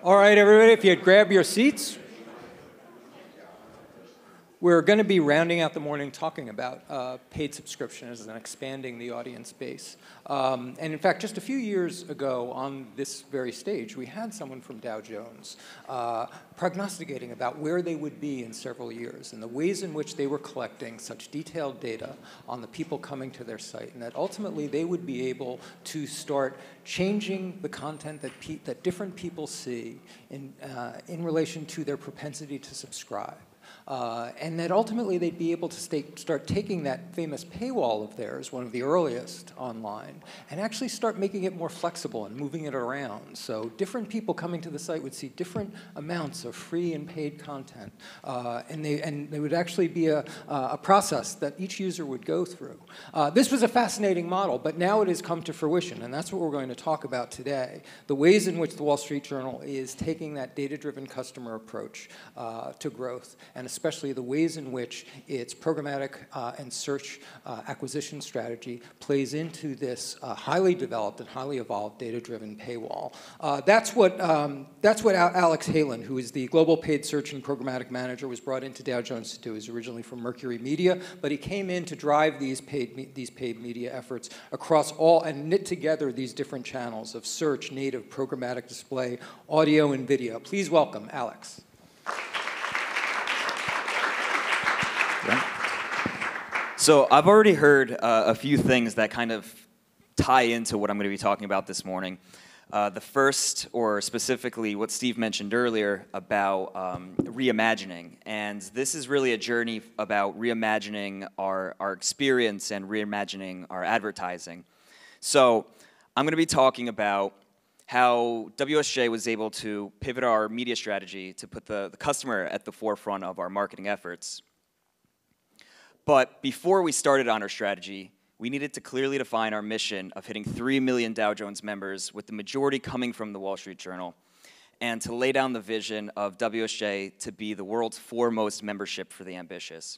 All right, everybody, if you'd grab your seats. We're going to be rounding out the morning talking about paid subscriptions and expanding the audience base. And in fact, just a few years ago on this very stage, we had someone from Dow Jones prognosticating about where they would be in several years and the ways in which they were collecting such detailed data on the people coming to their site, and that ultimately they would be able to start changing the content that different people see in relation to their propensity to subscribe. And that ultimately they'd be able to start taking that famous paywall of theirs, one of the earliest online, and actually start making it more flexible and moving it around. So different people coming to the site would see different amounts of free and paid content. And there would actually be a process that each user would go through. This was a fascinating model, but now it has come to fruition, and that's what we're going to talk about today. The ways in which the Wall Street Journal is taking that data-driven customer approach to growth, and especially the ways in which its programmatic and search acquisition strategy plays into this highly developed and highly evolved data-driven paywall. That's what Alex Halen, who is the global paid search and programmatic manager, was brought into Dow Jones to do. He's originally from Mercury Media, but he came in to drive these paid media efforts across all and knit together these different channels of search, native, programmatic display, audio, and video. Please welcome Alex. So I've already heard a few things that kind of tie into what I'm going to be talking about this morning. The first, or specifically what Steve mentioned earlier about reimagining. And this is really a journey about reimagining our experience and reimagining our advertising. So I'm going to be talking about how WSJ was able to pivot our media strategy to put the customer at the forefront of our marketing efforts. But before we started on our strategy, we needed to clearly define our mission of hitting 3 million Dow Jones members, with the majority coming from the Wall Street Journal, and to lay down the vision of WSJ to be the world's foremost membership for the ambitious.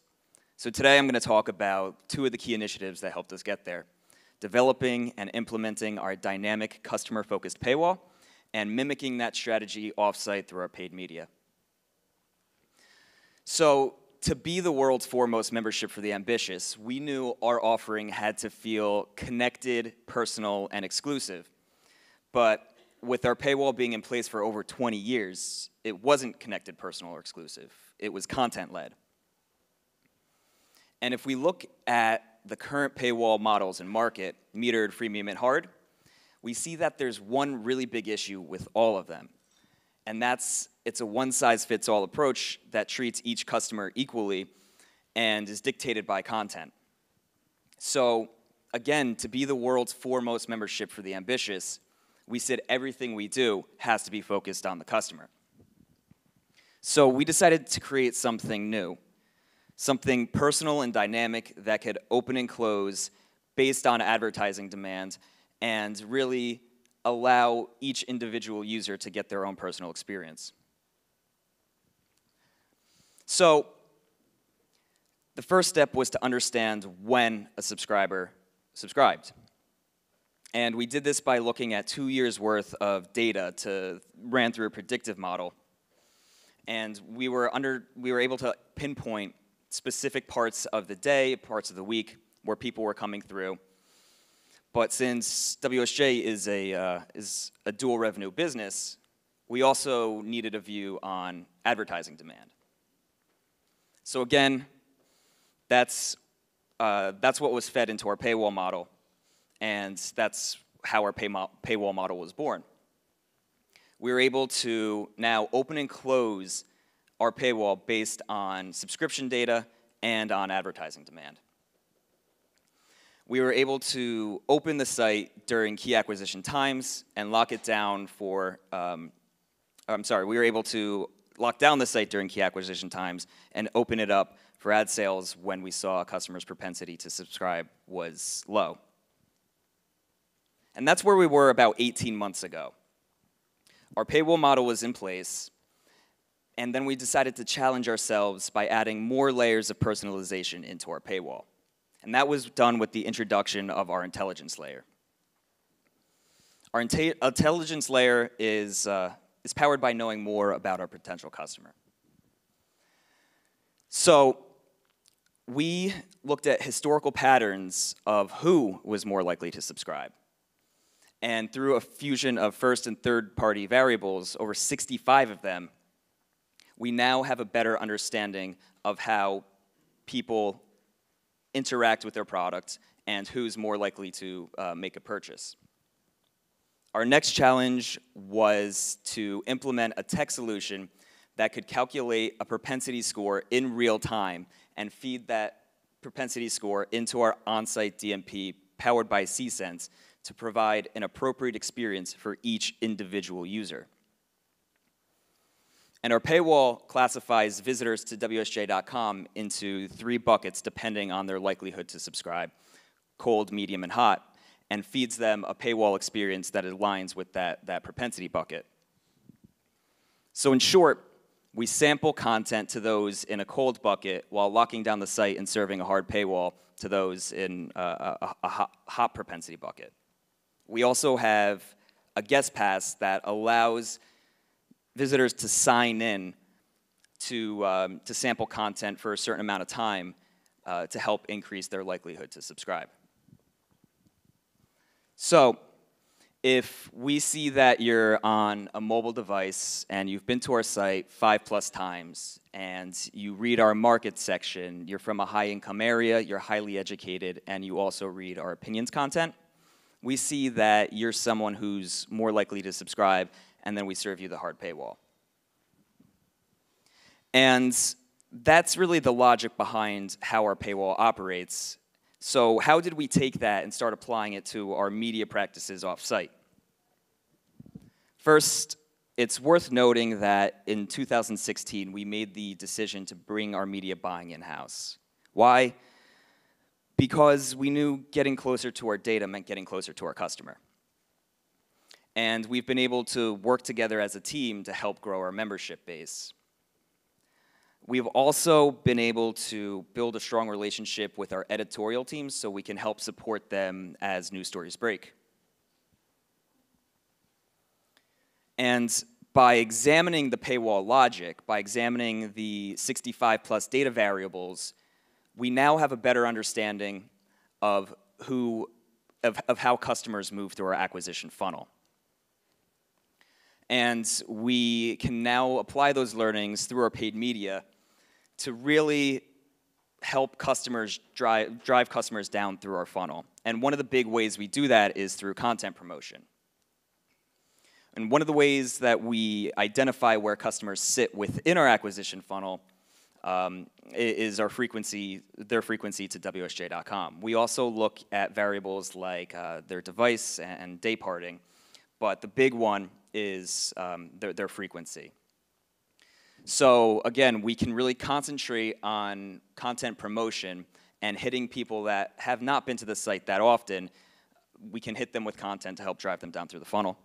So today I'm going to talk about two of the key initiatives that helped us get there: developing and implementing our dynamic customer-focused paywall, and mimicking that strategy offsite through our paid media. So to be the world's foremost membership for the ambitious, we knew our offering had to feel connected, personal, and exclusive. But with our paywall being in place for over 20 years, it wasn't connected, personal, or exclusive. It was content-led. And if we look at the current paywall models in market, metered, freemium, and hard, we see that there's one really big issue with all of them. And it's a one-size-fits-all approach that treats each customer equally and is dictated by content. So again, to be the world's foremost membership for the ambitious, we said everything we do has to be focused on the customer. So we decided to create something new, something personal and dynamic that could open and close based on advertising demand and really allow each individual user to get their own personal experience. So the first step was to understand when a subscriber subscribed. And we did this by looking at 2 years' worth of data ran through a predictive model. And we were able to pinpoint specific parts of the day, parts of the week, where people were coming through. But since WSJ is a dual revenue business, we also needed a view on advertising demand. So again, that's what was fed into our paywall model, and that's how our paywall model was born. We were able to now open and close our paywall based on subscription data and on advertising demand. We were able to open the site during key acquisition times and lock it down for, we were able to lock down the site during key acquisition times and open it up for ad sales when we saw a customer's propensity to subscribe was low. And that's where we were about 18 months ago. Our paywall model was in place, and then we decided to challenge ourselves by adding more layers of personalization into our paywall. And that was done with the introduction of our intelligence layer. Our intelligence layer is is powered by knowing more about our potential customer. So we looked at historical patterns of who was more likely to subscribe. And through a fusion of first and third-party variables, over 65 of them, we now have a better understanding of how people interact with their product and who's more likely to make a purchase. Our next challenge was to implement a tech solution that could calculate a propensity score in real time and feed that propensity score into our on-site DMP powered by cSense to provide an appropriate experience for each individual user. And our paywall classifies visitors to WSJ.com into 3 buckets depending on their likelihood to subscribe: cold, medium, and hot, and feeds them a paywall experience that aligns with that propensity bucket. So in short, we sample content to those in a cold bucket while locking down the site and serving a hard paywall to those in a hot propensity bucket. We also have a guest pass that allows visitors to sign in to sample content for a certain amount of time to help increase their likelihood to subscribe. So if we see that you're on a mobile device and you've been to our site 5+ times and you read our market section, you're from a high-income area, you're highly educated, and you also read our opinions content, we see that you're someone who's more likely to subscribe, and then we serve you the hard paywall. And that's really the logic behind how our paywall operates. So how did we take that and start applying it to our media practices off-site? First, it's worth noting that in 2016, we made the decision to bring our media buying in-house. Why? Because we knew getting closer to our data meant getting closer to our customer. And we've been able to work together as a team to help grow our membership base. We've also been able to build a strong relationship with our editorial teams so we can help support them as news stories break. And by examining the paywall logic, by examining the 65+ data variables, we now have a better understanding of how customers move through our acquisition funnel. And we can now apply those learnings through our paid media to really help customers drive customers down through our funnel. And one of the big ways we do that is through content promotion. And one of the ways that we identify where customers sit within our acquisition funnel is their frequency to WSJ.com. We also look at variables like their device and day parting, but the big one is their frequency. So again, we can really concentrate on content promotion and hitting people that have not been to the site that often. We can hit them with content to help drive them down through the funnel.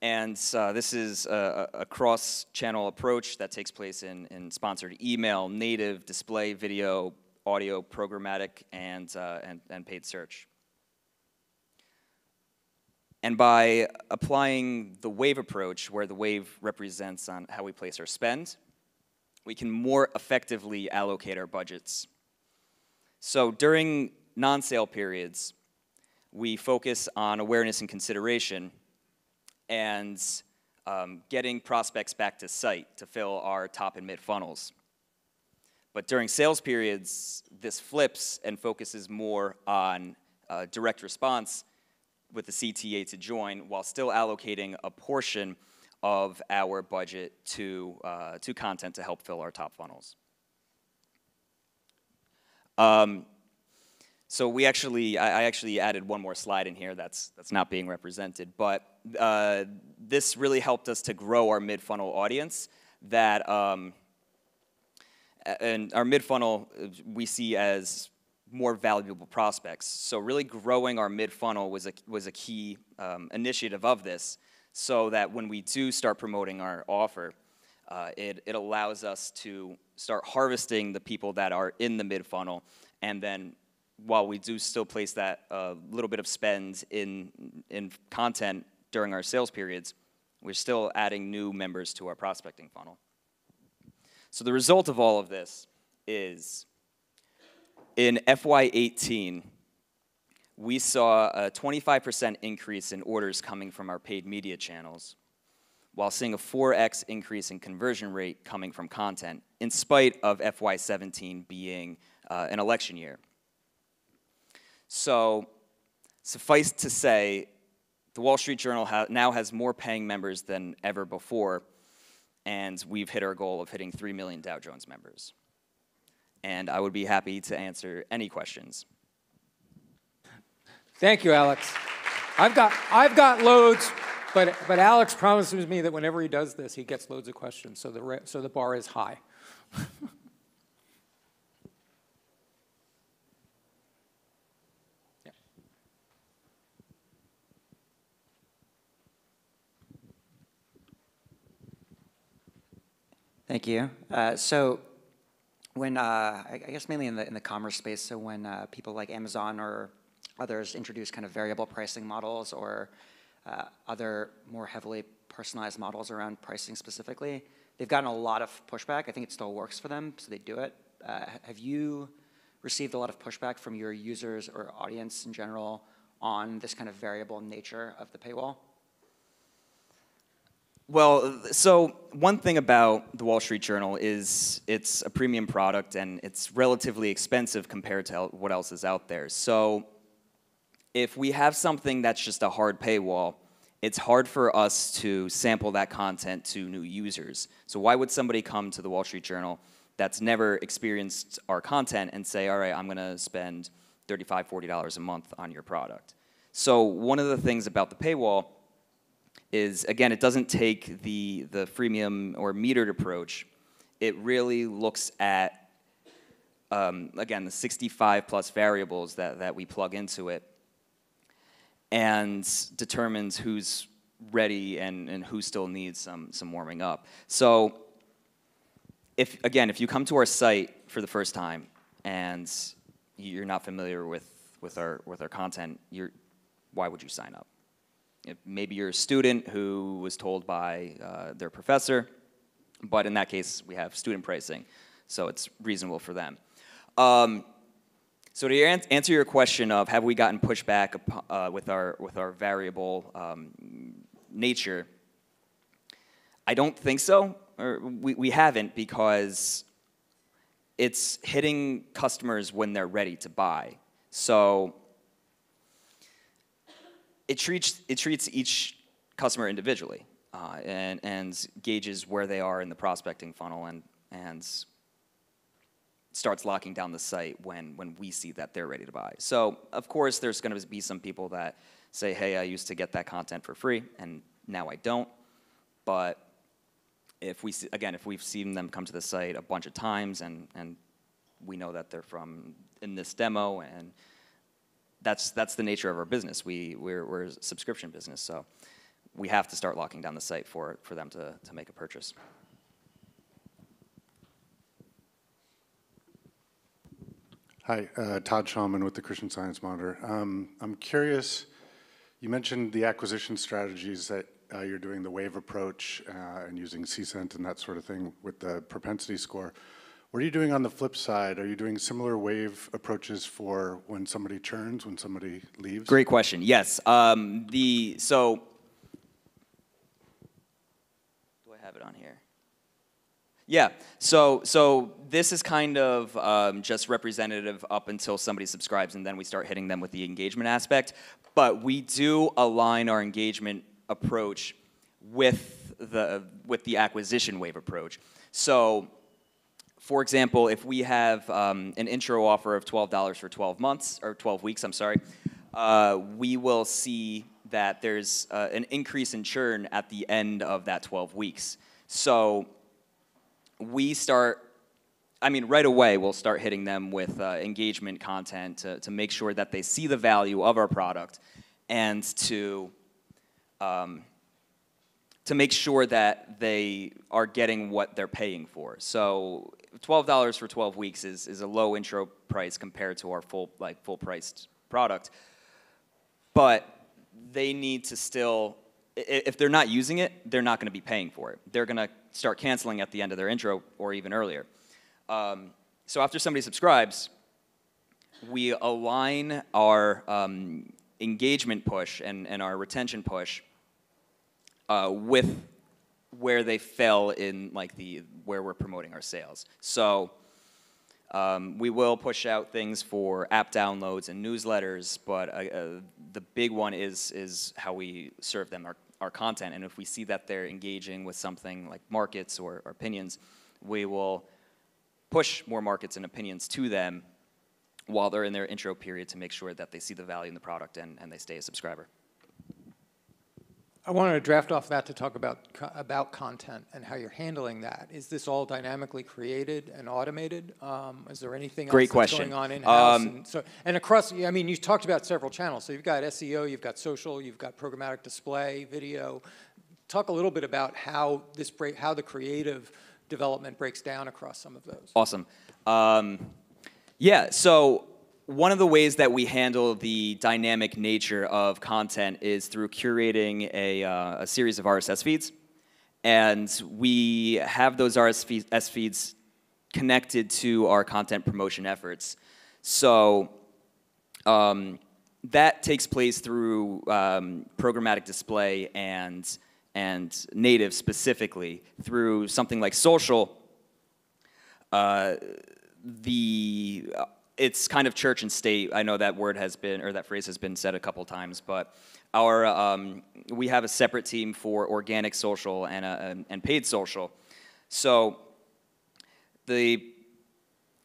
And this is a cross-channel approach that takes place in sponsored email, native, display, video, audio, programmatic, and paid search. And by applying the wave approach, where the wave represents on how we place our spend, we can more effectively allocate our budgets. So during non-sale periods, we focus on awareness and consideration and getting prospects back to site to fill our top and mid funnels. But during sales periods, this flips and focuses more on direct response with the CTA to join, while still allocating a portion of our budget to content to help fill our top funnels. So I actually added one more slide in here that's not being represented, but this really helped us to grow our mid-funnel audience. And our mid-funnel we see as more valuable prospects. So really growing our mid-funnel was a key initiative of this, so that when we do start promoting our offer, it allows us to start harvesting the people that are in the mid-funnel, and then while we do still place that little bit of spend in content during our sales periods, We're still adding new members to our prospecting funnel. So the result of all of this is in FY18, we saw a 25% increase in orders coming from our paid media channels, while seeing a 4x increase in conversion rate coming from content, in spite of FY17 being an election year. So suffice to say, the Wall Street Journal now has more paying members than ever before, and we've hit our goal of hitting 3 million Dow Jones members. And I would be happy to answer any questions. Thank you, Alex. I've got loads, but Alex promises me that whenever he does this, he gets loads of questions, so the bar is high. Yeah. Thank you. So when, I guess mainly in the commerce space, so when people like Amazon or others introduce kind of variable pricing models or other more heavily personalized models around pricing specifically, they've gotten a lot of pushback. I think it still works for them, so they do it. Have you received a lot of pushback from your users or audience in general on this kind of variable nature of the paywall? Well, so one thing about the Wall Street Journal is it's a premium product and it's relatively expensive compared to what else is out there. So if we have something that's just a hard paywall, it's hard for us to sample that content to new users. So why would somebody come to the Wall Street Journal that's never experienced our content and say, all right, I'm going to spend $35, $40 a month on your product? So one of the things about the paywall is, again, it doesn't take the freemium or metered approach. It really looks at, again, the 65 plus variables that we plug into it and determines who's ready and who still needs some warming up. So if you come to our site for the first time and you're not familiar with our content, why would you sign up? Maybe you're a student who was told by their professor, but in that case, we have student pricing, so it's reasonable for them. So to answer your question of have we gotten pushback with our variable nature, I don't think so, or we haven't, because it's hitting customers when they're ready to buy. So it treats each customer individually and gauges where they are in the prospecting funnel and starts locking down the site when we see that they're ready to buy. So of course there's going to be some people that say, hey, I used to get that content for free and now I don't. But if we've seen them come to the site a bunch of times and we know that they're from in this demo, and that's the nature of our business. We're a subscription business, so we have to start locking down the site for them to make a purchase. Hi, Todd Shulman with the Christian Science Monitor. I'm curious, you mentioned the acquisition strategies that you're doing, the wave approach and using CSENT and that sort of thing with the propensity score. What are you doing on the flip side? Are you doing similar wave approaches for when somebody churns, when somebody leaves? Great question. Yes. So do I have it on here? Yeah. So this is kind of just representative up until somebody subscribes, and then we start hitting them with the engagement aspect. But we do align our engagement approach with the acquisition wave approach. So, for example, if we have an intro offer of $12 for 12 months, or 12 weeks, I'm sorry, we will see that there's an increase in churn at the end of that 12 weeks. So we start, right away, we'll start hitting them with engagement content to make sure that they see the value of our product and to make sure that they are getting what they're paying for. So $12 for 12 weeks is a low intro price compared to our full-priced product. But they need to still if they're not using it, they're not going to be paying for it. They're going to start canceling at the end of their intro or even earlier. So after somebody subscribes, we align our engagement push and our retention push with where they fell in like where we're promoting our sales. So we will push out things for app downloads and newsletters, but the big one is how we serve them our content. And if we see that they're engaging with something like markets or opinions, we will push more markets and opinions to them while they're in their intro period to make sure that they see the value in the product and they stay a subscriber. I wanted to draft off that to talk about content and how you're handling that. Is this all dynamically created and automated? Is there anything else that's going on in-house? And across, I mean, you talked about several channels. So you've got SEO, you've got social, you've got programmatic display, video. Talk a little bit about how the creative development breaks down across some of those. Awesome. Yeah, so one of the ways that we handle the dynamic nature of content is through curating a series of RSS feeds. And we have those RSS feeds connected to our content promotion efforts. So that takes place through programmatic display and native specifically. Through something like social, it's kind of church and state. I know that word has been, or that phrase has been said a couple times, but we have a separate team for organic social and paid social. So the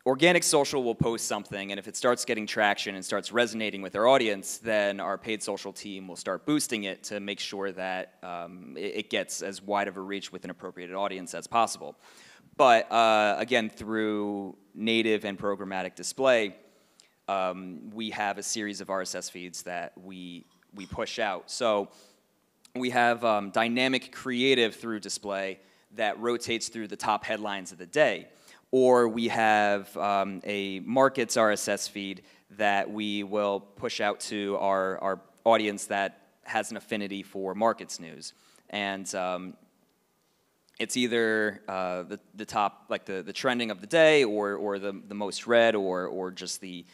organic social will post something, and if it starts getting traction and starts resonating with our audience, then our paid social team will start boosting it to make sure that it gets as wide of a reach with an appropriate audience as possible. But again, through native and programmatic display, we have a series of RSS feeds that we push out. So we have dynamic creative through display that rotates through the top headlines of the day. Or we have a markets RSS feed that we will push out to our audience that has an affinity for markets news. And it's either the top, like the trending of the day, or the most read, or just the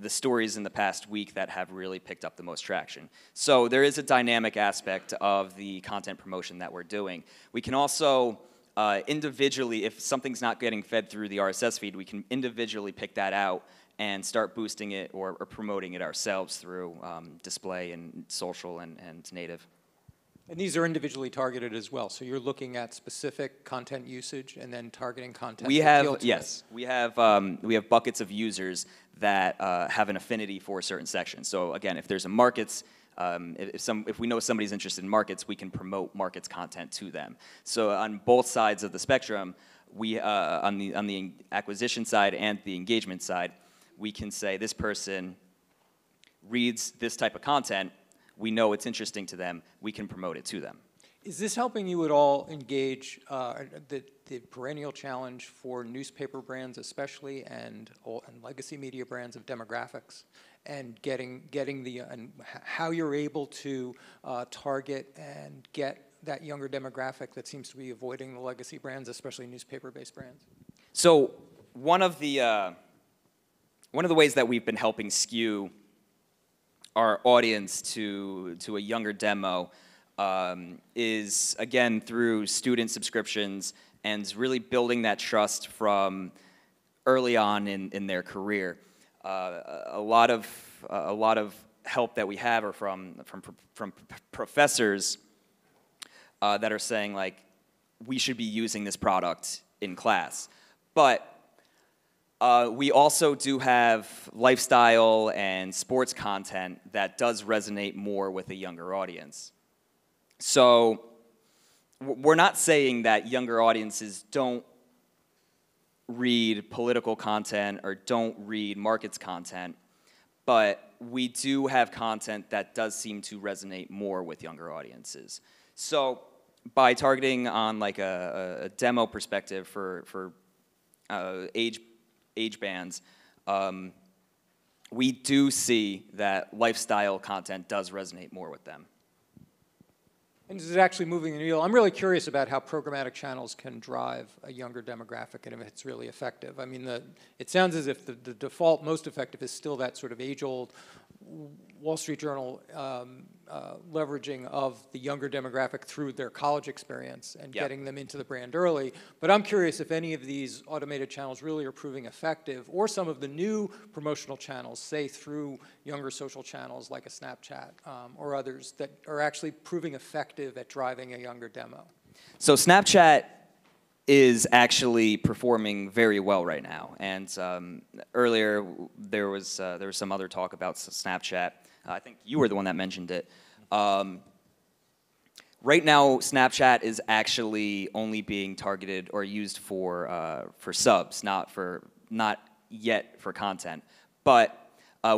stories in the past week that have really picked up the most traction. So there is a dynamic aspect of the content promotion that we're doing. We can also individually, if something's not getting fed through the RSS feed, we can individually pick that out and start boosting it or promoting it ourselves through display and social and native. And these are individually targeted as well. So you're looking at specific content usage and then targeting content. We have, yes, we have buckets of users that have an affinity for a certain section. So again, if there's a markets, if we know somebody's interested in markets, we can promote markets content to them. So on both sides of the spectrum, we on the acquisition side and the engagement side, we can say this person reads this type of content. We know it's interesting to them, we can promote it to them. Is this helping you at all engage the perennial challenge for newspaper brands especially and legacy media brands of demographics and and how you're able to target and get that younger demographic that seems to be avoiding the legacy brands, especially newspaper-based brands? So one of the ways that we've been helping skew our audience to a younger demo is, again, through student subscriptions and really building that trust from early on in their career. A lot of help that we have are from professors that are saying, like, we should be using this product in class. But we also do have lifestyle and sports content that does resonate more with a younger audience. So we're not saying that younger audiences don't read political content or don't read markets content, but we do have content that does seem to resonate more with younger audiences. So by targeting on like a demo perspective for age bands, we do see that lifestyle content does resonate more with them. And is it actually moving the needle? I'm really curious about how programmatic channels can drive a younger demographic and if it's really effective. I mean, it sounds as if the default most effective is still that sort of age-old Wall Street Journal leveraging of the younger demographic through their college experience and getting them into the brand early. But I'm curious if any of these automated channels really are proving effective, or some of the new promotional channels, say through younger social channels like a Snapchat or others, that are actually proving effective at driving a younger demo. So Snapchat is actually performing very well right now. And earlier there was some other talk about Snapchat. I think you were the one that mentioned it. Right now, Snapchat is actually only being targeted or used for subs, not yet for content. But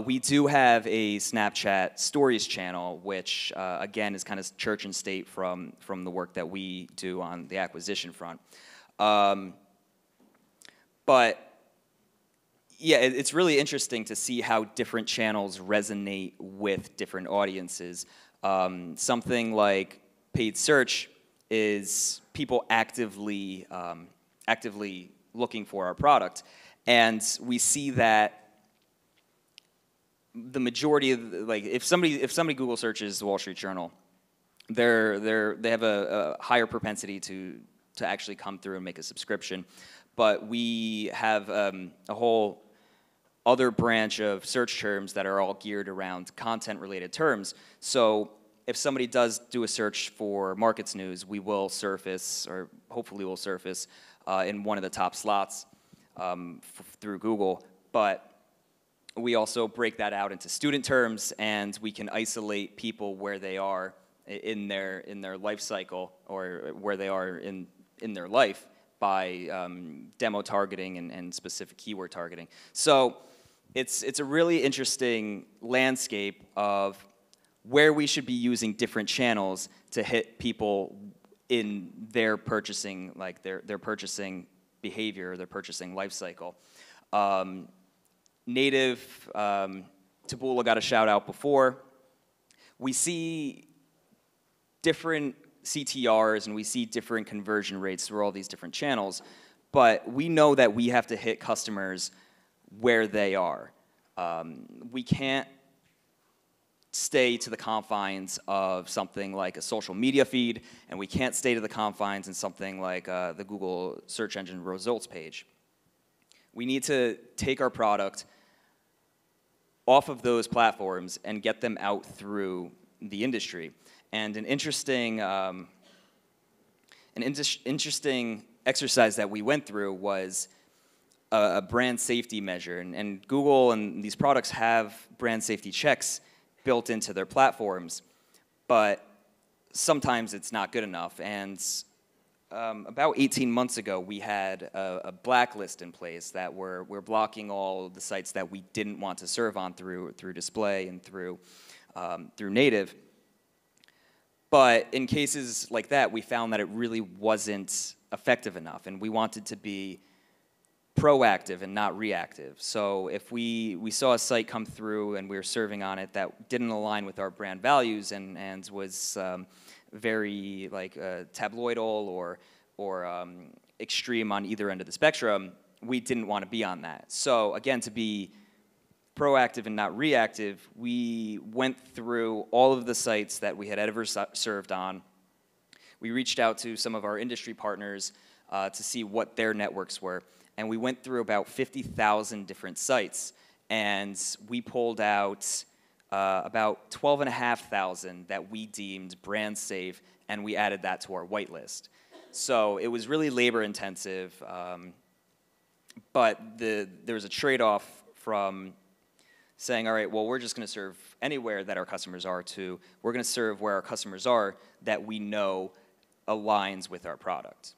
we do have a Snapchat Stories channel, which again is kind of church and state from the work that we do on the acquisition front. But yeah, it's really interesting to see how different channels resonate with different audiences. Something like paid search is people actively looking for our product, and we see that the majority of like if somebody Google searches the Wall Street Journal, they have a higher propensity to actually come through and make a subscription. But we have a whole other branch of search terms that are all geared around content-related terms. So if somebody does do a search for markets news, we will surface, or hopefully will surface, in one of the top slots through Google. But we also break that out into student terms, and we can isolate people where they are in their life cycle, or where they are in their life, by demo targeting and specific keyword targeting. So it's a really interesting landscape of where we should be using different channels to hit people in their purchasing, like their purchasing behavior, their purchasing life cycle. Native, Taboola got a shout out before. We see different CTRs and we see different conversion rates through all these different channels, but we know that we have to hit customers where they are. We can't stay to the confines of something like a social media feed, and we can't stay to the confines in something like the Google search engine results page. We need to take our product off of those platforms and get them out through the industry. And an interesting exercise that we went through was a brand safety measure. And Google and these products have brand safety checks built into their platforms, but sometimes it's not good enough. And about 18 months ago, we had a blacklist in place that we're blocking all the sites that we didn't want to serve on through display and through native. But in cases like that, we found that it really wasn't effective enough, and we wanted to be proactive and not reactive. So if we saw a site come through and we were serving on it that didn't align with our brand values and was very like tabloidal or extreme on either end of the spectrum, we didn't want to be on that. So again, to be proactive and not reactive, we went through all of the sites that we had ever served on. We reached out to some of our industry partners to see what their networks were, and we went through about 50,000 different sites, and we pulled out about 12,500 that we deemed brand safe, and we added that to our whitelist. So it was really labor intensive, but there was a trade-off from saying, all right, well, we're just going to serve anywhere that our customers are, to we're going to serve where our customers are that we know aligns with our product.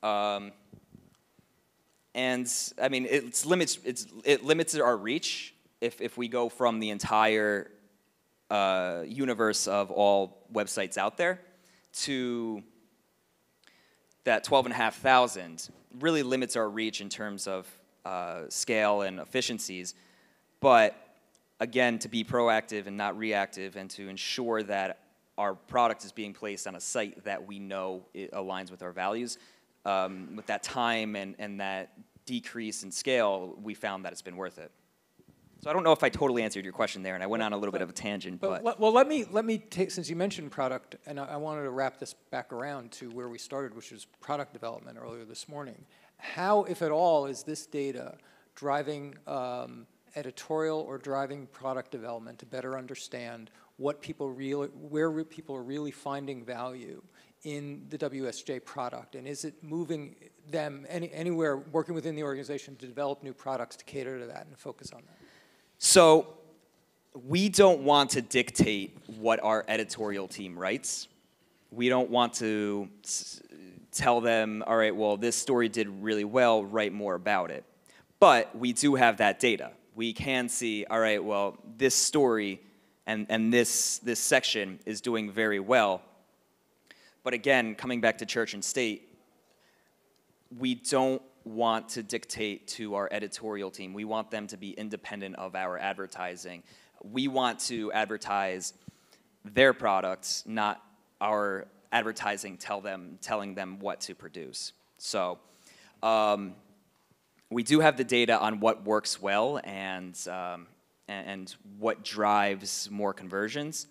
And I mean, it limits our reach if we go from the entire universe of all websites out there to that 12,500. Really limits our reach in terms of scale and efficiencies. But again, to be proactive and not reactive, and to ensure that our product is being placed on a site that we know it aligns with our values, with that time and that decrease in scale, we found that it's been worth it. So I don't know if I totally answered your question there, and I went on a little bit of a tangent, but Well, let me take, since you mentioned product, and I wanted to wrap this back around to where we started, which was product development earlier this morning. How, if at all, is this data driving editorial or driving product development to better understand what people really, where people are really finding value in the WSJ product, and is it moving them anywhere, working within the organization to develop new products to cater to that and focus on that? So we don't want to dictate what our editorial team writes. We don't want to tell them, all right, well, this story did really well, write more about it. But we do have that data. We can see, all right, well, this story and this section is doing very well. But again, coming back to church and state, we don't want to dictate to our editorial team. We want them to be independent of our advertising. We want to advertise their products, not our advertising telling them what to produce. So we do have the data on what works well and what drives more conversions.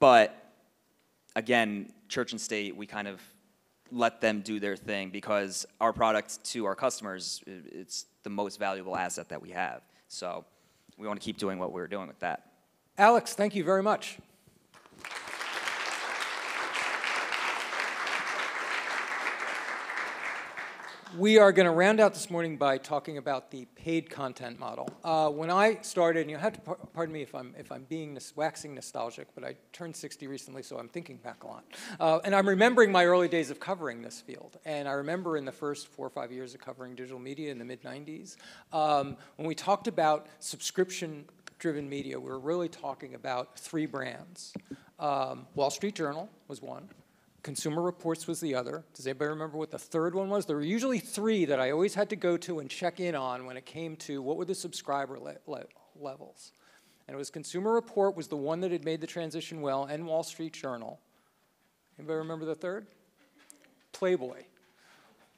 But again, church and state, we kind of let them do their thing because our product to our customers, it's the most valuable asset that we have. So we want to keep doing what we're doing with that. Alex, thank you very much. We are going to round out this morning by talking about the paid content model. When I started, and you have to pardon me if I'm being waxing nostalgic, but I turned 60 recently, so I'm thinking back a lot. And I'm remembering my early days of covering this field. And I remember in the first 4 or 5 years of covering digital media in the mid-90s, when we talked about subscription-driven media, we were really talking about 3 brands. Wall Street Journal was one. Consumer Reports was the other. Does anybody remember what the third one was? There were usually 3 that I always had to go to and check in on when it came to what were the subscriber levels. And it was Consumer Report was the one that had made the transition well, and Wall Street Journal. Anybody remember the third? Playboy.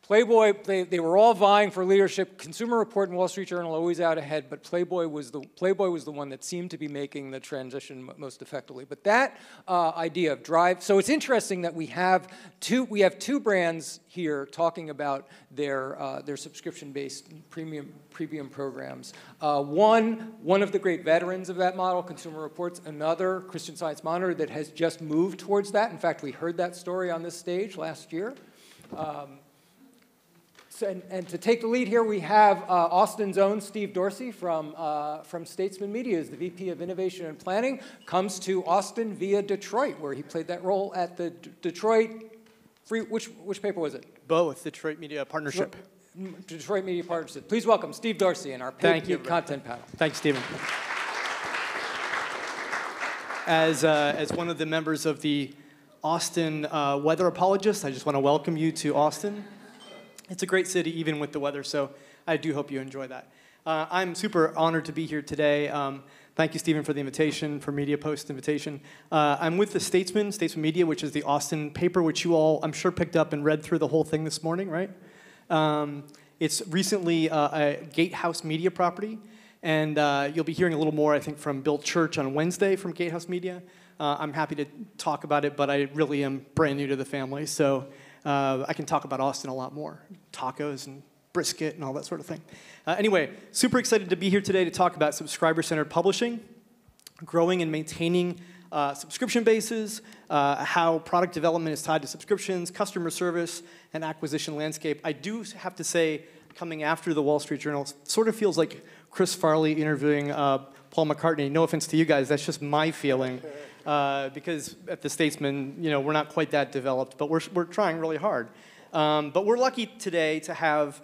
Playboy, they were all vying for leadership. Consumer Report and Wall Street Journal always out ahead, but Playboy was the one that seemed to be making the transition most effectively. But that idea of drive, so it's interesting that we have two brands here talking about their subscription-based premium programs. One of the great veterans of that model, Consumer Reports, another, Christian Science Monitor, that has just moved towards that. In fact, we heard that story on this stage last year. And to take the lead here, we have Austin's own Steve Dorsey from Statesman Media, as the VP of Innovation and Planning, comes to Austin via Detroit, where he played that role at the Detroit Free. Which paper was it? Both, Detroit Media Partnership. Detroit Media Partnership. Please welcome Steve Dorsey in our paid content panel. Thanks, Stephen. As one of the members of the Austin Weather Apologists, I just want to welcome you to Austin. It's a great city, even with the weather, so I do hope you enjoy that. I'm super honored to be here today. Thank you, Stephen, for the invitation, for Media Post invitation. I'm with the Statesman Media, which is the Austin paper, which you all, I'm sure, picked up and read through the whole thing this morning, right? It's recently a Gatehouse Media property, and you'll be hearing a little more, I think, from Bill Church on Wednesday from Gatehouse Media. I'm happy to talk about it, but I really am brand new to the family, so I can talk about Austin a lot more. Tacos and brisket and all that sort of thing. Anyway, super excited to be here today to talk about subscriber-centered publishing, growing and maintaining subscription bases, how product development is tied to subscriptions, customer service, and acquisition landscape. I do have to say, coming after the Wall Street Journal, sort of feels like Chris Farley interviewing Paul McCartney. No offense to you guys, that's just my feeling. Because at the Statesman, we're not quite that developed, but we're trying really hard. But we're lucky today to have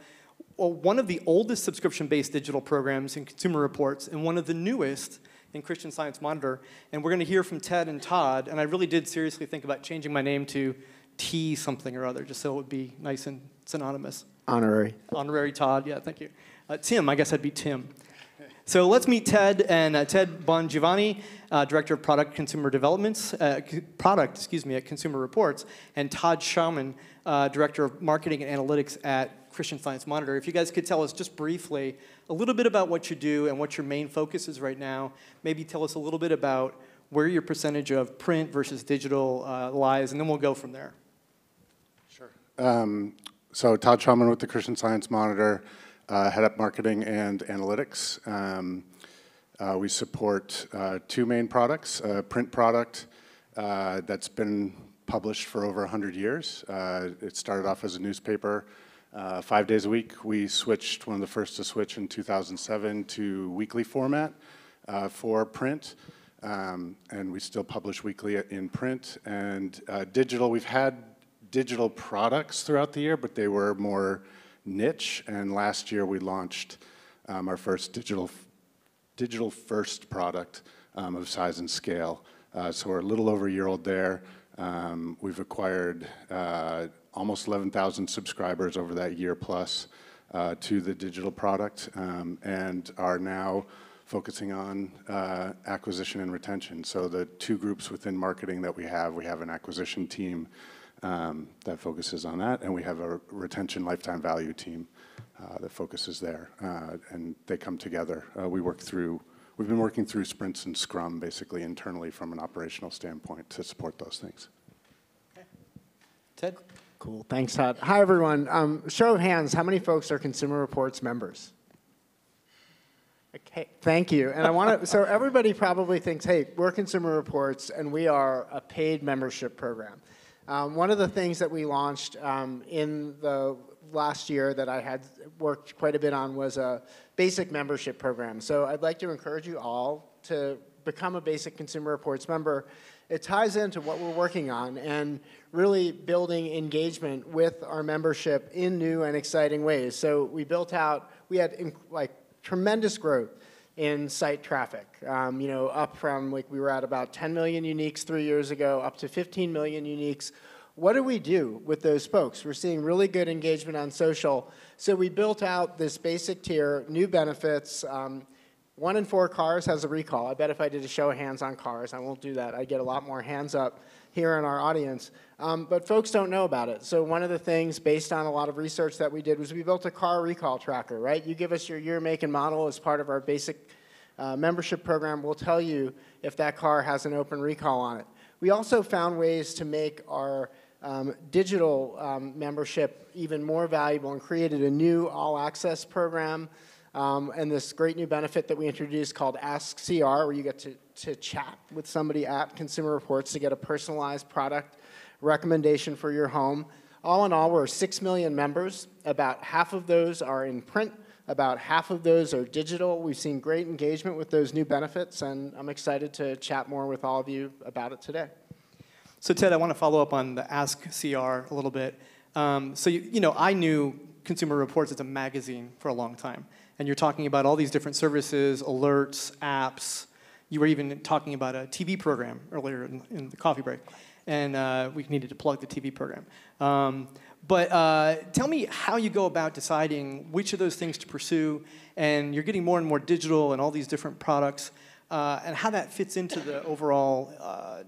one of the oldest subscription-based digital programs in Consumer Reports and one of the newest in Christian Science Monitor. And we're going to hear from Ted and Todd, and I really did seriously think about changing my name to T something or other, just so it would be nice and synonymous. Honorary. Honorary Todd, yeah, thank you. Tim, I guess I'd be Tim. So let's meet Ted and Ted Bongiovanni, Director of Product Consumer Developments, at Consumer Reports, and Todd Schauman, Director of Marketing and Analytics at Christian Science Monitor. If you guys could tell us just briefly a little bit about what you do and what your main focus is right now. Maybe tell us a little bit about where your percentage of print versus digital lies, and then we'll go from there. Sure. So Todd Schauman with the Christian Science Monitor, head up marketing and analytics. We support two main products, a print product that's been published for over 100 years. It started off as a newspaper 5 days a week. We switched, one of the first to switch in 2007 to weekly format for print. And we still publish weekly in print. And digital, we've had digital products throughout the year, but they were more niche. And last year we launched our first digital first product of size and scale. So we're a little over a year old there. We've acquired almost 11,000 subscribers over that year plus to the digital product, and are now focusing on acquisition and retention. So the two groups within marketing that we have an acquisition team that focuses on that, and we have a retention lifetime value team that focuses there, and they come together. We've been working through sprints and Scrum basically internally from an operational standpoint to support those things. Okay. Ted? Cool, thanks, Todd. Hi, everyone. Show of hands, how many folks are Consumer Reports members? Okay, thank you. And I want to, so everybody probably thinks, hey, we're Consumer Reports and we are a paid membership program. One of the things that we launched in the last year that I had worked quite a bit on was a basic membership program. So I'd like to encourage you all to become a basic Consumer Reports member. It ties into what we're working on and really building engagement with our membership in new and exciting ways. So we built out, we had tremendous growth in site traffic, up from we were at about 10 million uniques 3 years ago, up to 15 million uniques. What do we do with those folks? We're seeing really good engagement on social. So we built out this basic tier, new benefits. 1 in 4 cars has a recall. I bet if I did a show of hands on cars, I won't do that. I'd get a lot more hands up here in our audience. But folks don't know about it. So one of the things based on a lot of research that we did was we built a car recall tracker, right? You give us your year, make, and model as part of our basic membership program. We'll tell you if that car has an open recall on it. We also found ways to make our digital membership even more valuable and created a new all-access program and this great new benefit that we introduced called Ask CR, where you get to chat with somebody at Consumer Reports to get a personalized product recommendation for your home. All in all, we're 6 million members. About half of those are in print. About half of those are digital. We've seen great engagement with those new benefits, and I'm excited to chat more with all of you about it today. So Ted, I want to follow up on the Ask CR a little bit. I knew Consumer Reports as a magazine for a long time. And you're talking about all these different services, alerts, apps. You were even talking about a TV program earlier in the coffee break. And we needed to plug the TV program. But tell me how you go about deciding which of those things to pursue. And you're getting more and more digital and all these different products. And how that fits into the overall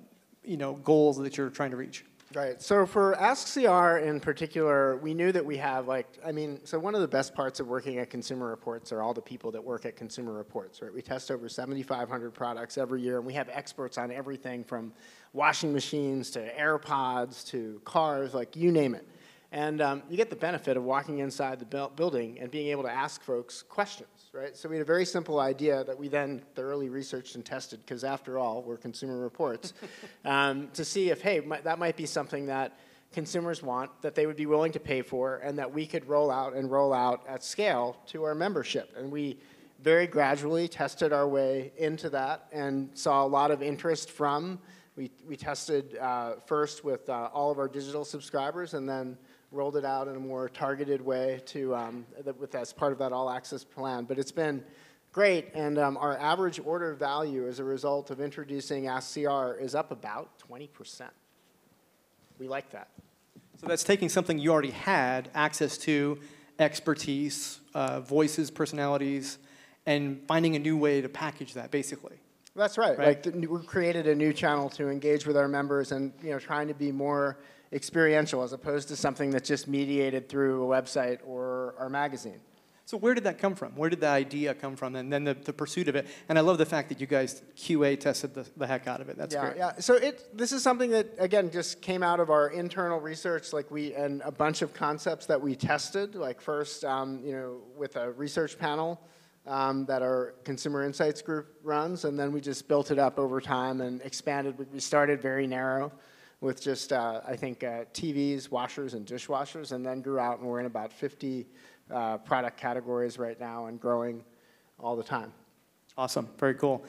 goals that you're trying to reach. Right. So for Ask CR in particular, we knew that we have so one of the best parts of working at Consumer Reports are all the people that work at Consumer Reports, right? We test over 7,500 products every year, and we have experts on everything from washing machines to AirPods to cars, you name it. And you get the benefit of walking inside the building and being able to ask folks questions, right? So we had a very simple idea that we then thoroughly researched and tested, because after all, we're Consumer Reports, to see if, hey, that might be something that consumers want, that they would be willing to pay for, and that we could roll out at scale to our membership. And we very gradually tested our way into that and saw a lot of interest from, we tested first with all of our digital subscribers, and then rolled it out in a more targeted way to as part of that all-access plan. But it's been great, and our average order value as a result of introducing Ask CR is up about 20%. We like that. So that's taking something you already had access to, expertise, voices, personalities, and finding a new way to package that, basically. That's right. Right. Like we created a new channel to engage with our members, and trying to be more experiential as opposed to something that's just mediated through a website or our magazine. So where did that come from? Where did the idea come from, and then the pursuit of it? And I love the fact that you guys QA tested the heck out of it. That's great. Yeah. So this is something that, again, just came out of our internal research, and a bunch of concepts that we tested. Like first, with a research panel that our Consumer Insights group runs, and then we just built it up over time and expanded. We started very narrow with just, I think, TVs, washers, and dishwashers, and then grew out, and we're in about 50 product categories right now and growing all the time. Awesome. Very cool.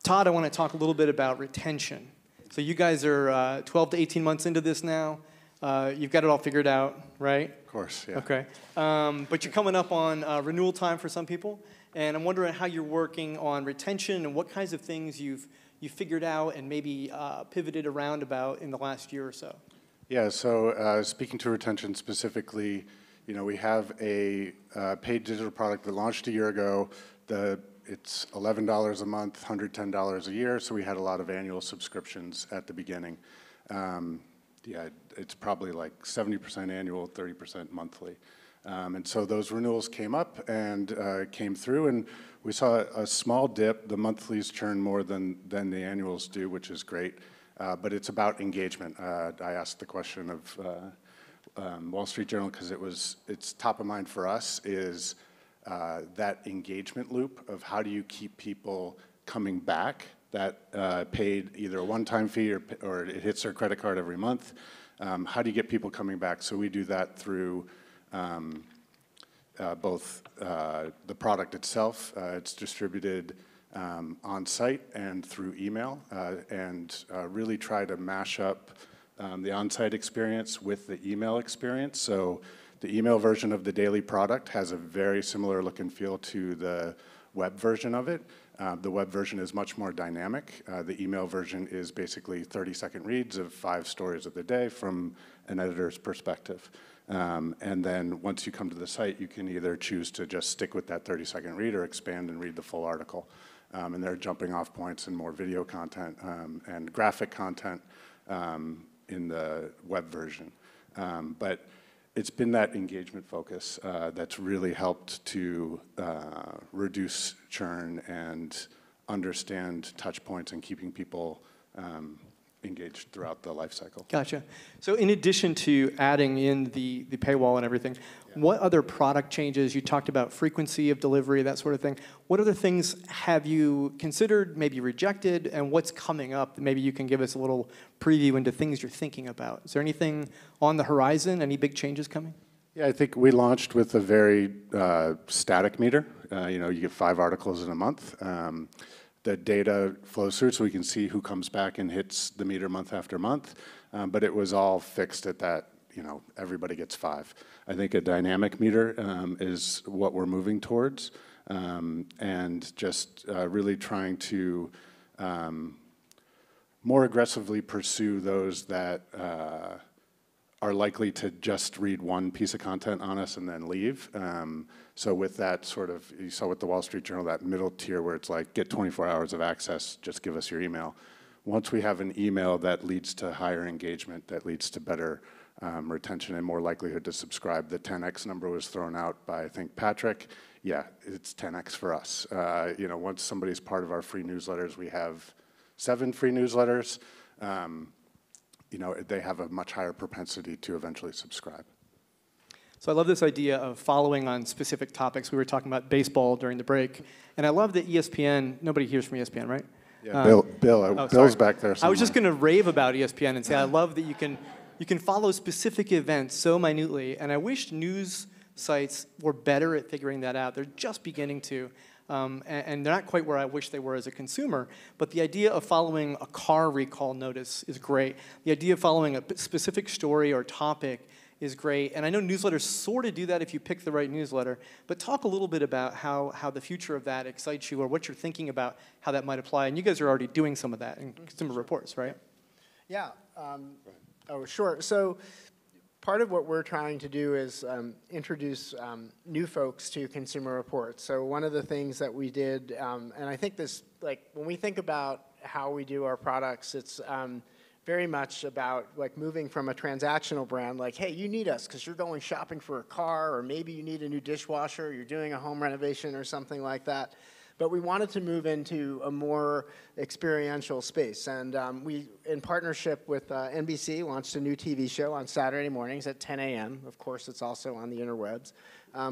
Todd, I want to talk a little bit about retention. So you guys are 12 to 18 months into this now. You've got it all figured out, right? Of course, yeah. Okay. But you're coming up on renewal time for some people, and I'm wondering how you're working on retention and what kinds of things you've figured out and maybe pivoted around about in the last year or so. Yeah, so speaking to retention specifically, we have a paid digital product that launched a year ago. It's $11 a month, $110 a year, so we had a lot of annual subscriptions at the beginning. Yeah, it's probably like 70% annual, 30% monthly. And so those renewals came up and came through, and we saw a small dip. The monthlies churn more than the annuals do, which is great. But it's about engagement. I asked the question of Wall Street Journal because it's top of mind for us is that engagement loop of how do you keep people coming back that paid either a one-time fee or it hits their credit card every month. How do you get people coming back? So we do that through both the product itself. It's distributed on site and through email, and really try to mash up the on-site experience with the email experience. So the email version of the daily product has a very similar look and feel to the web version of it. The web version is much more dynamic. The email version is basically 30-second reads of 5 stories of the day from an editor's perspective. And then once you come to the site, you can either choose to just stick with that 30-second read or expand and read the full article. And there are jumping off points and more video content and graphic content in the web version. But it's been that engagement focus that's really helped to reduce churn and understand touch points and keeping people engaged throughout the life cycle. Gotcha. So in addition to adding in the paywall and everything, what other product changes, you talked about frequency of delivery, that sort of thing, what other things have you considered, maybe rejected, and what's coming up? Maybe you can give us a little preview into things you're thinking about. Is there anything on the horizon, any big changes coming? Yeah, I think we launched with a very static meter. You get 5 articles in a month. The data flows through so we can see who comes back and hits the meter month after month. But it was all fixed at that, everybody gets 5. I think a dynamic meter is what we're moving towards. And just really trying to more aggressively pursue those that are likely to just read one piece of content on us and then leave. So with that sort of, you saw with the Wall Street Journal, that middle tier where it's like, get 24 hours of access, just give us your email. Once we have an email that leads to higher engagement, that leads to better retention and more likelihood to subscribe. The 10x number was thrown out by, I think, Patrick. Yeah, it's 10x for us. Once somebody's part of our free newsletters, we have 7 free newsletters. They have a much higher propensity to eventually subscribe. So I love this idea of following on specific topics. We were talking about baseball during the break. And I love that ESPN, nobody hears from ESPN, right? Yeah, Bill's back there somewhere. I was just going to rave about ESPN and say I love that you can follow specific events so minutely. And I wish news sites were better at figuring that out. They're just beginning to. And they're not quite where I wish they were as a consumer, but the idea of following a car recall notice is great. The idea of following a specific story or topic is great. And I know newsletters sort of do that if you pick the right newsletter, but talk a little bit about how the future of that excites you or what you're thinking about how that might apply. And you guys are already doing some of that in Consumer Reports, right? Yeah. Sure. So part of what we're trying to do is introduce new folks to Consumer Reports. So one of the things that we did, and I think this, like when we think about how we do our products, it's very much about like moving from a transactional brand, like, hey, you need us because you're going shopping for a car, or maybe you need a new dishwasher, you're doing a home renovation or something like that. But we wanted to move into a more experiential space. And we, in partnership with NBC, launched a new TV show on Saturday mornings at 10 a.m. Of course, it's also on the interwebs,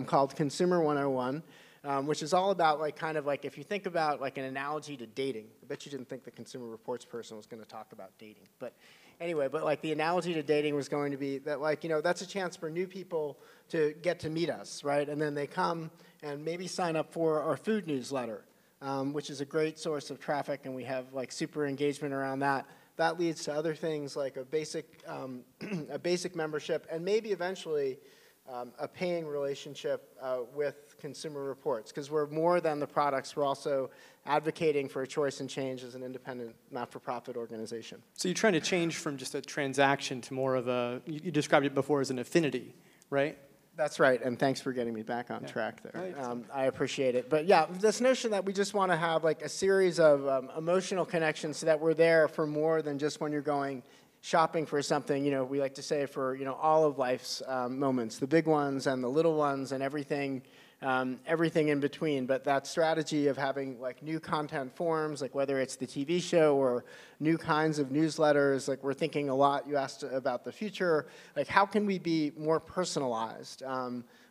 called Consumer 101, which is all about like kind of like, if you think about like an analogy to dating. I bet you didn't think the Consumer Reports person was going to talk about dating. But anyway, but like the analogy to dating was going to be that, like, you know, that's a chance for new people to get to meet us, right? And then they come and maybe sign up for our food newsletter, which is a great source of traffic, and we have like super engagement around that. That leads to other things like a basic membership, and maybe eventually a paying relationship with Consumer Reports, because we're more than the products. We're also advocating for choice and change as an independent, not-for-profit organization. So you're trying to change from just a transaction to more of a, you described it before as an affinity, right? That's right, and thanks for getting me back on track there. Right. I appreciate it. But yeah, this notion that we just want to have like a series of emotional connections so that we're there for more than just when you're going shopping for something. You know, we like to say for, you know, all of life's moments, the big ones and the little ones and everything, everything in between. But that strategy of having like new content forms, like whether it's the TV show or new kinds of newsletters, like we're thinking a lot, you asked about the future, like how can we be more personalized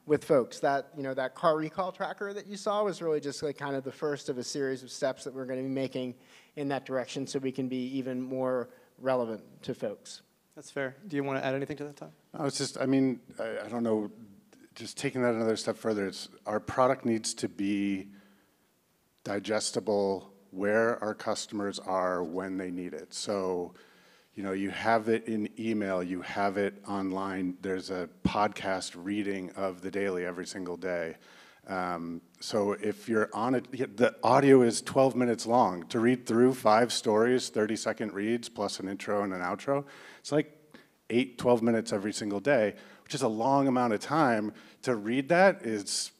with folks? That, you know, that car recall tracker that you saw was really just like kind of the first of a series of steps that we're going to be making in that direction so we can be even more relevant to folks. That's fair. Do you want to add anything to that, Todd? I mean, I don't know, just taking that another step further, it's our product needs to be digestible where our customers are when they need it. So, you know, you have it in email, you have it online, there's a podcast reading of the Daily every single day. So if you're on it, the audio is 12 minutes long. To read through 5 stories, 30-second reads, plus an intro and an outro, it's like 12 minutes every single day, which is a long amount of time. To read that is,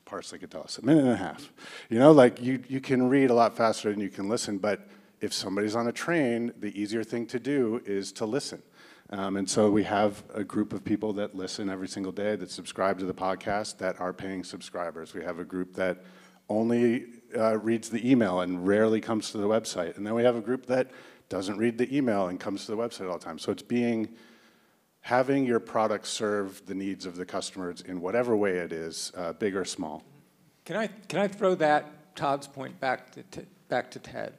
Parsley could tell us, 1.5 minutes. You know, like you can read a lot faster than you can listen, but if somebody's on a train, the easier thing to do is to listen. And so we have a group of people that listen every single day, that subscribe to the podcast, that are paying subscribers. We have a group that only reads the email and rarely comes to the website. And then we have a group that doesn't read the email and comes to the website all the time. So it's having your product serve the needs of the customers in whatever way it is, big or small. Can I throw that Todd's point back to Ted?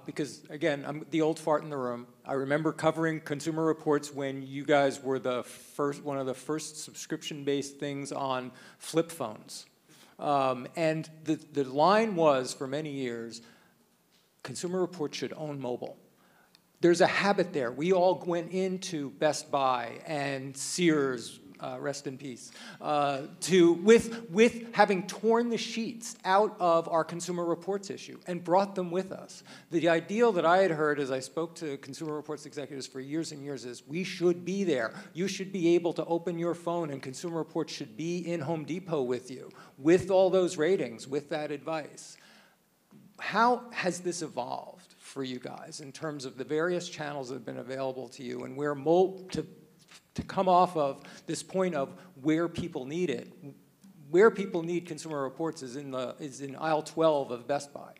Because again, I'm the old fart in the room. I remember covering Consumer Reports when you guys were one of the first subscription-based things on flip phones. And the line was, for many years, Consumer Reports should own mobile. There's a habit there. We all went into Best Buy and Sears, rest in peace, with having torn the sheets out of our Consumer Reports issue and brought them with us. The ideal that I had heard as I spoke to Consumer Reports executives for years and years is we should be there. You should be able to open your phone and Consumer Reports should be in Home Depot with you, with all those ratings, with that advice. How has this evolved for you guys in terms of the various channels that have been available to you and where to come off of this point of where people need it? Where people need Consumer Reports is in aisle 12 of Best Buy.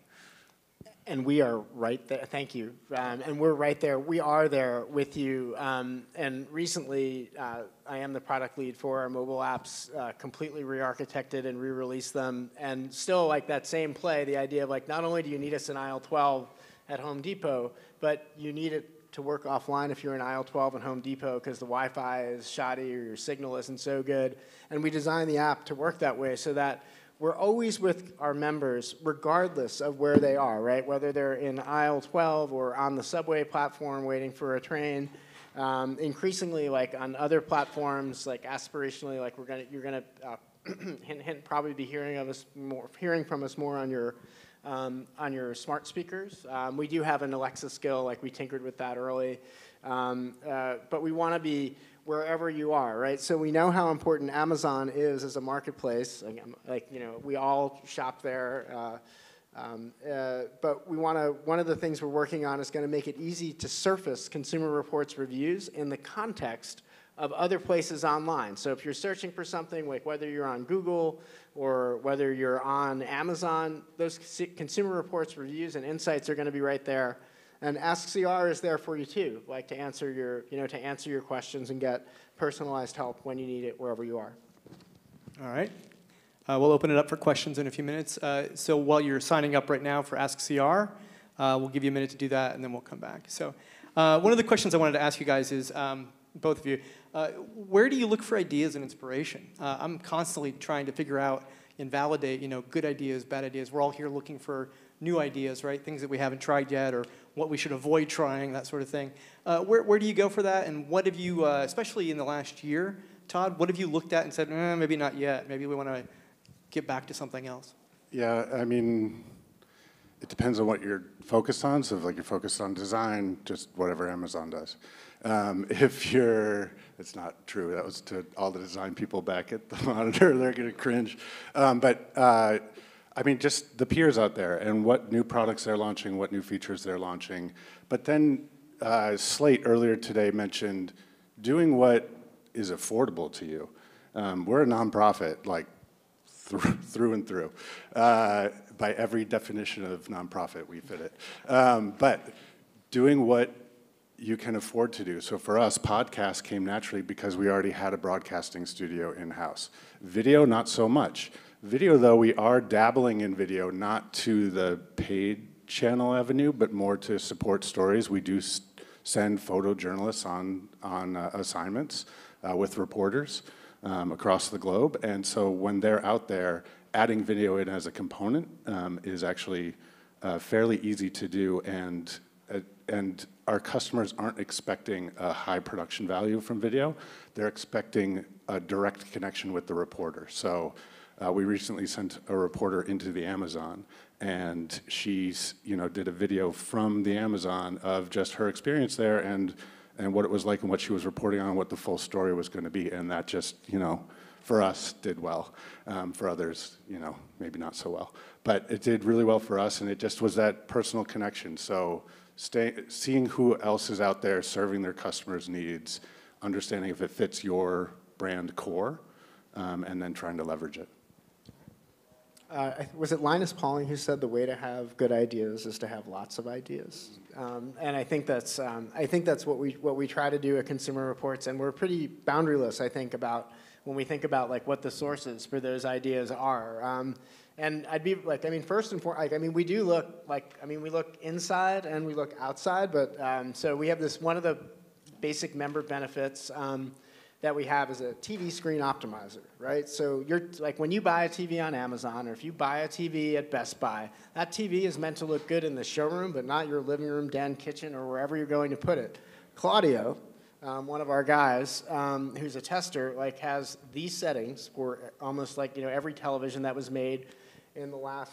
And we are right there. Thank you. And we're right there. We are there with you. And recently, I am the product lead for our mobile apps, completely re-architected and re-released them. And still, like that same play, the idea of like, not only do you need us in aisle 12 at Home Depot, but you need it to work offline if you're in aisle 12 at Home Depot because the Wi-Fi is shoddy or your signal isn't so good. And we designed the app to work that way so that we're always with our members regardless of where they are, right? Whether they're in aisle 12 or on the subway platform waiting for a train. Increasingly, like on other platforms, like aspirationally, like you're gonna hint, probably be hearing from us more on your on your smart speakers. We do have an Alexa skill, like we tinkered with that early. But we want to be wherever you are, right? So we know how important Amazon is as a marketplace. Like you know, we all shop there. But we want to. One of the things we're working on is going to make it easy to surface Consumer Reports reviews in the context of other places online. So if you're searching for something, like whether you're on Google or whether you're on Amazon, those Consumer Reports reviews and insights are going to be right there. And AskCR is there for you too, like to answer your questions and get personalized help when you need it wherever you are. All right. We'll open it up for questions in a few minutes. So while you're signing up right now for AskCR, we'll give you a minute to do that, and then we'll come back. So one of the questions I wanted to ask you guys is, both of you, where do you look for ideas and inspiration? I'm constantly trying to figure out and validate, good ideas, bad ideas. We're all here looking for new ideas, right? Things that we haven't tried yet, or what we should avoid trying, that sort of thing. Where do you go for that? And what have you, especially in the last year, Todd, what have you looked at and said, maybe not yet. Maybe we want to get back to something else? Yeah, I mean, it depends on what you're focused on. So if like you're focused on design, just whatever Amazon does. It's not true. That was to all the design people back at the monitor. They're going to cringe. I mean, just the peers out there and what new products they're launching, what new features they're launching. But then Slate earlier today mentioned doing what is affordable to you. We're a nonprofit, like through and through. By every definition of nonprofit, we fit it. But doing what you can afford to do. So for us, podcasts came naturally because we already had a broadcasting studio in-house. Video, not so much. Video, though, we are dabbling in video, not to the paid channel avenue, but more to support stories. We do send photojournalists on assignments with reporters across the globe. And so when they're out there, adding video in as a component is actually fairly easy to do, and our customers aren't expecting a high production value from video. They're expecting a direct connection with the reporter. So we recently sent a reporter into the Amazon, and she did a video from the Amazon of just her experience there and what it was like and what she was reporting on, what the full story was going to be. And that just, for us, did well. For others, maybe not so well. But it did really well for us, and it just was that personal connection. So seeing who else is out there serving their customers' needs, understanding if it fits your brand core, and then trying to leverage it. Was it Linus Pauling who said the way to have good ideas is to have lots of ideas? And I think that's what we try to do at Consumer Reports, and we're pretty boundaryless, I think, about when we think about like what the sources for those ideas are. And I'd be like, first and foremost, we do look we look inside and we look outside, but so we have this, one of the basic member benefits that we have is a TV screen optimizer, right? So you're like, when you buy a TV on Amazon, or if you buy a TV at Best Buy, that TV is meant to look good in the showroom, but not your living room, den, kitchen, or wherever you're going to put it. Claudio, one of our guys, who's a tester, has these settings for almost every television that was made in the last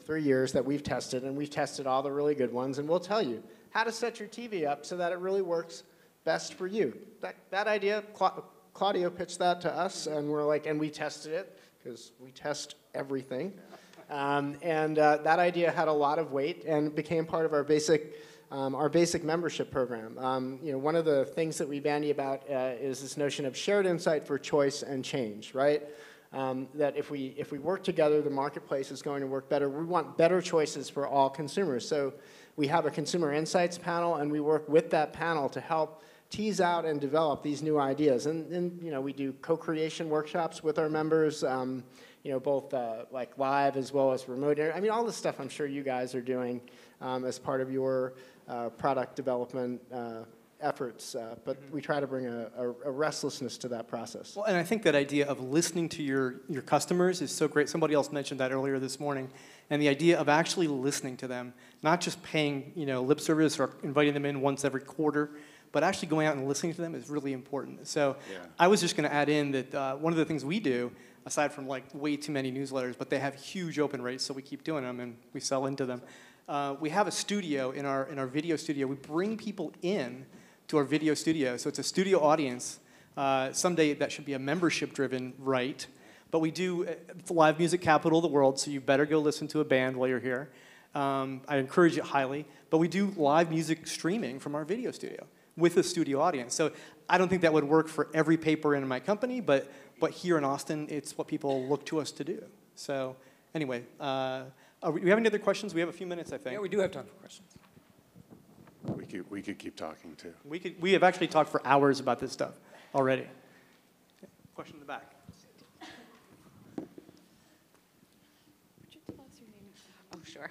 3 years that we've tested, and we've tested all the really good ones, and we'll tell you how to set your TV up so that it really works best for you. That idea, Claudio pitched that to us, and we're like, and we tested it because we test everything, and that idea had a lot of weight and became part of our basic membership program. One of the things that we bandy about is this notion of shared insight for choice and change, right? That if we work together, the marketplace is going to work better. We want better choices for all consumers. So we have a consumer insights panel, and we work with that panel to help tease out and develop these new ideas. And we do co-creation workshops with our members, both live as well as remote. All the stuff I'm sure you guys are doing as part of your product development efforts, but we try to bring a restlessness to that process. Well, and I think that idea of listening to your customers is so great. Somebody else mentioned that earlier this morning, and the idea of actually listening to them, not just paying lip service or inviting them in once every quarter, but actually going out and listening to them is really important. So yeah. I was just going to add in that one of the things we do aside from like way too many newsletters, but they have huge open rates, so we keep doing them and we sell into them. We have a studio in our video studio. We bring people in to our video studio, so it's a studio audience. Someday that should be a membership-driven right, but we do it's live music capital of the world, so you better go listen to a band while you're here. I encourage it highly, but we do live music streaming from our video studio with a studio audience. So I don't think that would work for every paper in my company, but here in Austin, it's what people look to us to do. So anyway, do we have any other questions? We have a few minutes, I think. Yeah, we do have time for questions. We could keep talking too. We have actually talked for hours about this stuff already. Question in the back. Oh, sure.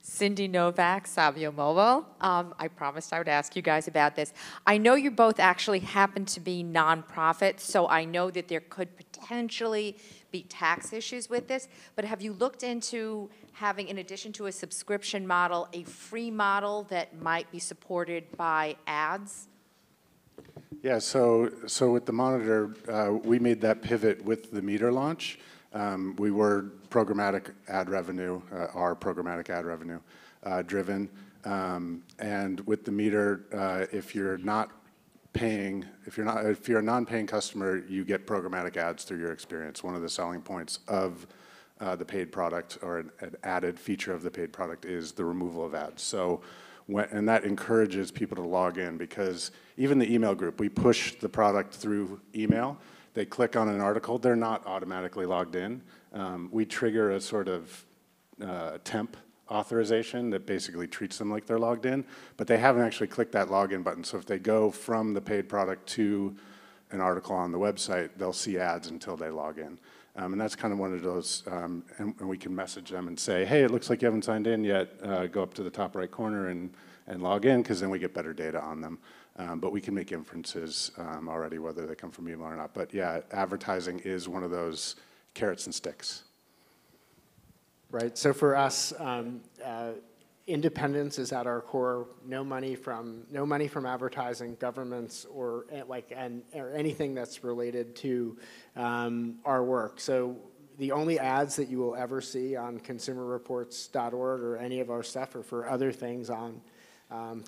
Cindy Novak, Savio Mobile. I promised I would ask you guys about this. I know you both actually happen to be nonprofits, so I know that there could potentially be tax issues with this, but have you looked into having, in addition to a subscription model, a free model that might be supported by ads? Yeah, so with the Monitor, we made that pivot with the Meter launch. We were programmatic ad revenue, our programmatic ad revenue driven, and with the Meter, if you're a non-paying customer, you get programmatic ads through your experience. One of the selling points of the paid product, or an added feature of the paid product, is the removal of ads. So, and that encourages people to log in, because even the email group, we push the product through email. They click on an article, they're not automatically logged in. We trigger a sort of temp authorization that basically treats them like they're logged in, but they haven't actually clicked that login button. So if they go from the paid product to an article on the website, they'll see ads until they log in. And that's kind of one of those, and we can message them and say, hey, it looks like you haven't signed in yet. Go up to the top right corner and log in, because then we get better data on them. But we can make inferences already, whether they come from email or not. But yeah, advertising is one of those carrots and sticks. Right. So for us, independence is at our core. No money from advertising, governments, or or anything that's related to our work. So the only ads that you will ever see on consumerreports.org or any of our stuff are for other things on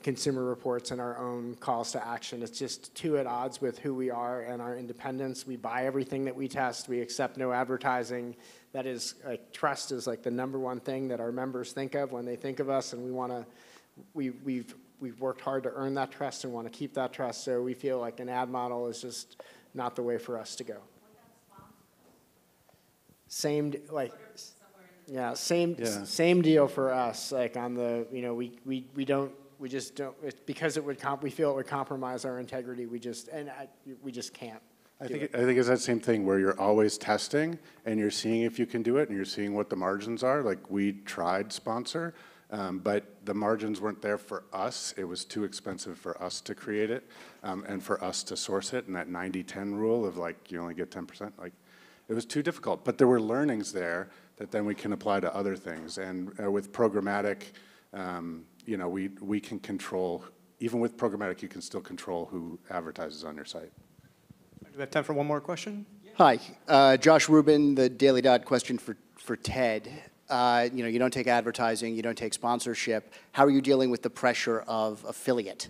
Consumer Reports and our own calls to action. It's just too at odds with who we are and our independence. We buy everything that we test. We accept no advertising. That is, trust is like the #1 thing that our members think of when they think of us, and we've worked hard to earn that trust and want to keep that trust. So we feel like an ad model is just not the way for us to go. Same deal for us. Like on the, we just don't, because we feel it would compromise our integrity. We just can't. I think it's that same thing where you're always testing and you're seeing if you can do it and you're seeing what the margins are. Like, we tried sponsor, but the margins weren't there for us. It was too expensive for us to create it and for us to source it. And that 90-10 rule of like, you only get 10%, like, it was too difficult. But there were learnings there that then we can apply to other things. And with programmatic, we can control, even with programmatic, you can still control who advertises on your site. Do we have time for one more question? Hi, Josh Rubin, the Daily Dot. Question for Ted. You don't take advertising, you don't take sponsorship. How are you dealing with the pressure of affiliate?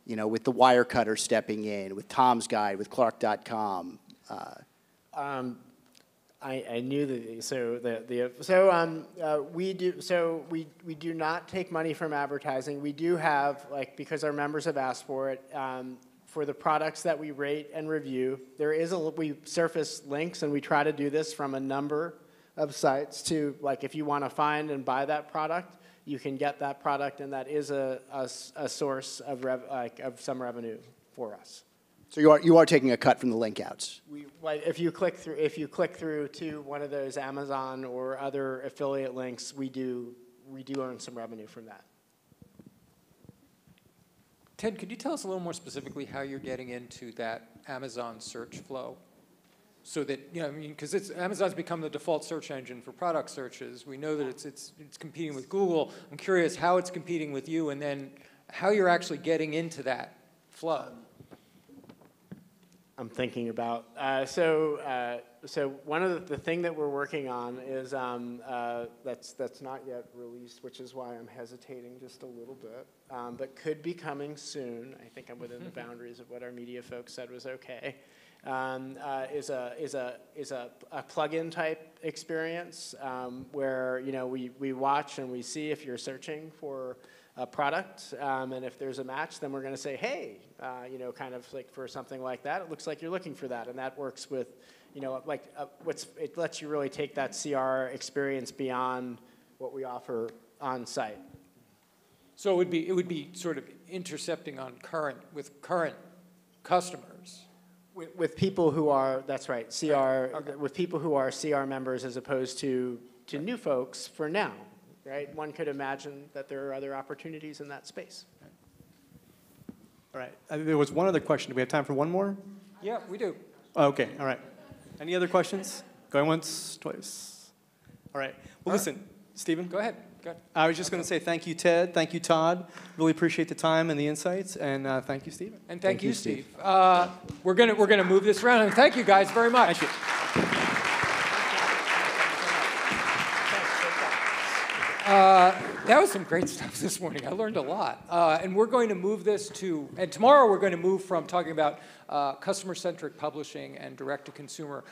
With the Wirecutter stepping in, with Tom's Guide, with Clark.com. I knew that. We do not take money from advertising. We do have, because our members have asked for it. For the products that we rate and review, we surface links, and we try to do this from a number of sites to, if you want to find and buy that product, you can get that product, and that is a source of some revenue for us. So you are taking a cut from the link outs. If you click through to one of those Amazon or other affiliate links, we do earn some revenue from that. Ted, could you tell us a little more specifically how you're getting into that Amazon search flow? So that, because Amazon's become the default search engine for product searches. We know that it's competing with Google. I'm curious how it's competing with you, and then how you're actually getting into that flow. I'm thinking about. So one of the thing that we're working on is that's not yet released, which is why I'm hesitating just a little bit, but could be coming soon. I think I'm within the boundaries of what our media folks said was okay. Is a plug-in type experience where we watch and we see if you're searching for a product, and if there's a match, then we're going to say, hey, kind of like for something like that, it looks like you're looking for that, and that works with, it lets you really take that CR experience beyond what we offer on site. So it would be sort of intercepting on current customers. With people who are, that's right, CR, okay. With people who are CR members as opposed to new folks for now. Right? One could imagine that there are other opportunities in that space. All right. There was one other question. Do we have time for one more? Yeah, we do. Oh, okay. All right. Any other questions? Going once, twice. All right. Well, listen, Stephen. Go ahead. Go ahead. I was just going to say thank you, Ted. Thank you, Todd. Really appreciate the time and the insights. And thank you, Stephen. And thank you, Steve. We're gonna move this around. And thank you guys very much. Thank you. That was some great stuff this morning. I learned a lot. And we're going to move this to, and tomorrow we're going to move from talking about customer-centric publishing and direct-to-consumer